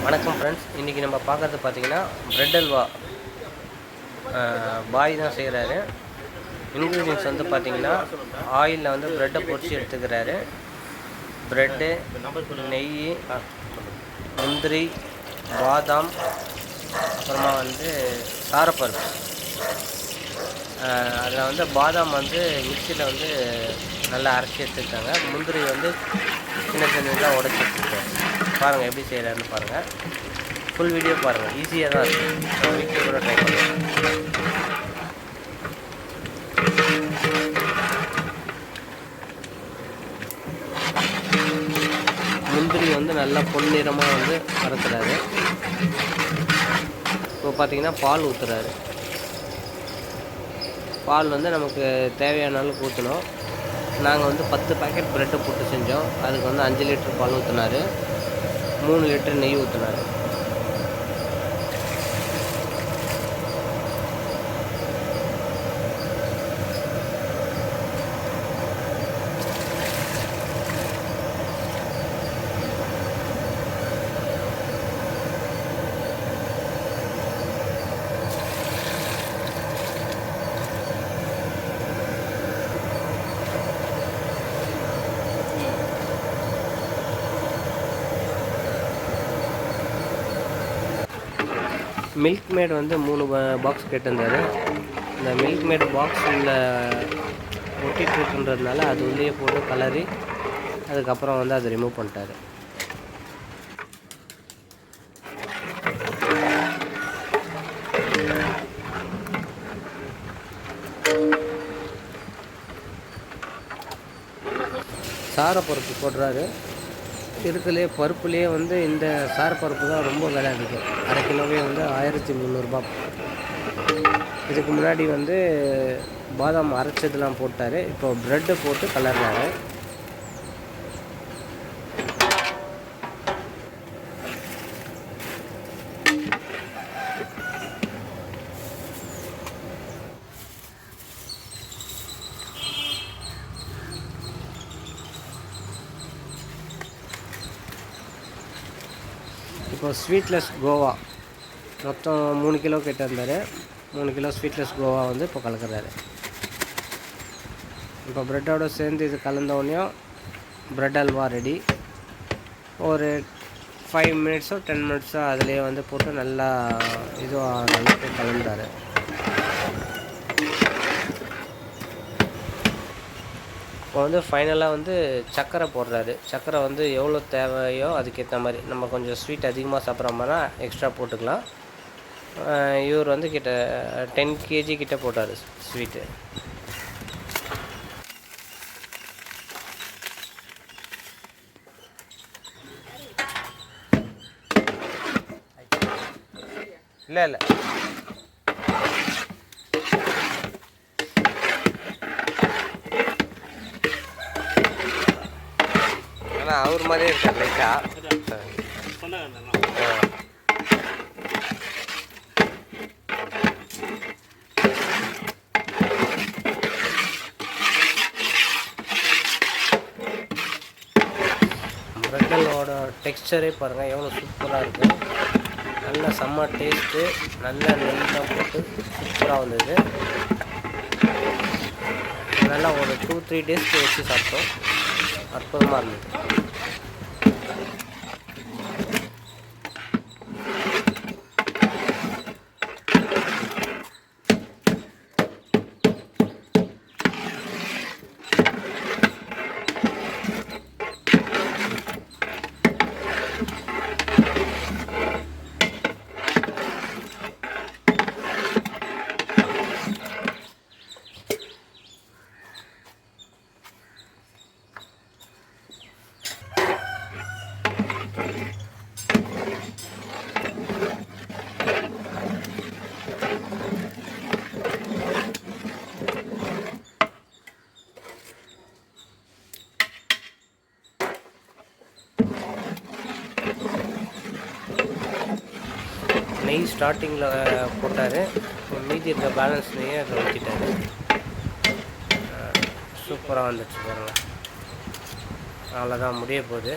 வணக்கம் ஃப்ரெண்ட்ஸ், இன்றைக்கி நம்ம பார்க்குறது பார்த்திங்கன்னா ப்ரெட் அல்வா பாய் தான் செய்கிறாரு. இன்க்ரீடியன்ஸ் வந்து பார்த்திங்கன்னா ஆயிலில் வந்து ப்ரெட்டை பொரிச்சு எடுத்துக்கிறாரு. ப்ரெட்டு, நெய், முந்திரி, பாதாம், அப்புறமா வந்து சாரப்பருப்பு. அதில் வந்து பாதாம் வந்து மிக்சியில் வந்து நல்லா அரைச்சி எடுத்துக்கிட்டாங்க. முந்திரி வந்து சின்ன சின்னதாக உடச்சி எடுத்துக்கிட்டாங்க. பாருங்கள் எப்படி செய்கிறாருன்னு பாருங்கள். ஃபுல் வீடியோ பாருங்கள், ஈஸியாக தான் இருக்குது. வீட்டில் கூட ட்ரை பண்ணுங்கள். முந்திரி வந்து நல்லா பொன்னிறமாக வந்து வறுக்கிறாரு. இப்போ பார்த்திங்கன்னா பால் ஊற்றுறாரு. பால் வந்து நமக்கு தேவையான அளவுக்கு ஊற்றணும். நாங்கள் வந்து 10 பேக்கெட் ப்ரெட்டு போட்டு செஞ்சோம். அதுக்கு வந்து 5 லிட்டர் பால் ஊற்றினார், 3 லிட்டர் நெய் ஊற்றினார். மில்க் மேட் வந்து 3 பாக்ஸ் கேட்டிருந்தார். இந்த மில்க் மேட் பாக்ஸில் ஒட்டிகிட்ருக்குன்றதுனால அது உள்ளே போட்டு கலரி அதுக்கப்புறம் வந்து அதை ரிமூவ் பண்ணிட்டார். சாரப்பருப்பு போடுறாரு. இருக்கிறதுலே பருப்புலேயே வந்து இந்த சாரப்பருப்பு தான் ரொம்ப விலை அதிகம். அரை கிலோவே வந்து 1300 இதுக்கு முன்னாடி வந்து பாதாம் அரைச்சதெல்லாம் போட்டார். இப்போ ப்ரெட்டு போட்டு கலர்றாரு. இப்போ ஸ்வீட்லெஸ் கோவா மொத்தம் 3 கிலோ கேட்டிருந்தார். 3 கிலோ ஸ்வீட்லெஸ் கோவா வந்து இப்போ கலக்கிறாரு. இப்போ ப்ரெட்டோடு சேர்ந்து இது கலந்தோடனையும் ப்ரெட் அல்வா ரெடி. ஒரு 5 மினிட்ஸோ 10 மினிட்ஸோ அதிலே வந்து போட்டு நல்லா இதுவாக அளவுக்கு கலந்தார். இப்போ வந்து ஃபைனலாக வந்து சர்க்கரை போடுறாரு. சர்க்கரை வந்து எவ்வளோ தேவையோ அதுக்கேற்ற மாதிரி, நம்ம கொஞ்சம் ஸ்வீட் அதிகமாக சாப்பிட்றோம்னா எக்ஸ்ட்ரா போட்டுக்கலாம். இவர் வந்து கிட்ட 10 kg கிட்ட போட்டார் ஸ்வீட்டு. இல்லை ஆனால் அவர் மாதிரியே இருக்கார் லைட்டாக. ப்ரெட்டலோட டெக்ஸ்டரே பாருங்கள் எவ்வளோ சூப்பராக இருக்குது. நல்ல செம்ம டேஸ்ட்டு, நல்ல நெய்லாம் போட்டு சூப்பராக வந்தது. நல்லா ஒரு 2-3 டேஸ்க்கு வச்சு சாப்பிட்டோம். அற்புதமாக இருந்தது. நெய் ஸ்டார்டிங்கில் போட்டார். மீதி இருக்க பேலன்ஸ் நெய்யை அதில் ஊற்றிட்டார். சூப்பராக வந்துடுச்சு பாருங்கள். அவ்வளோதான், முடிய போகுது.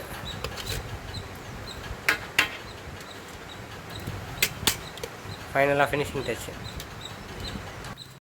ஃபைனலாக ஃபினிஷிங் டச்சு.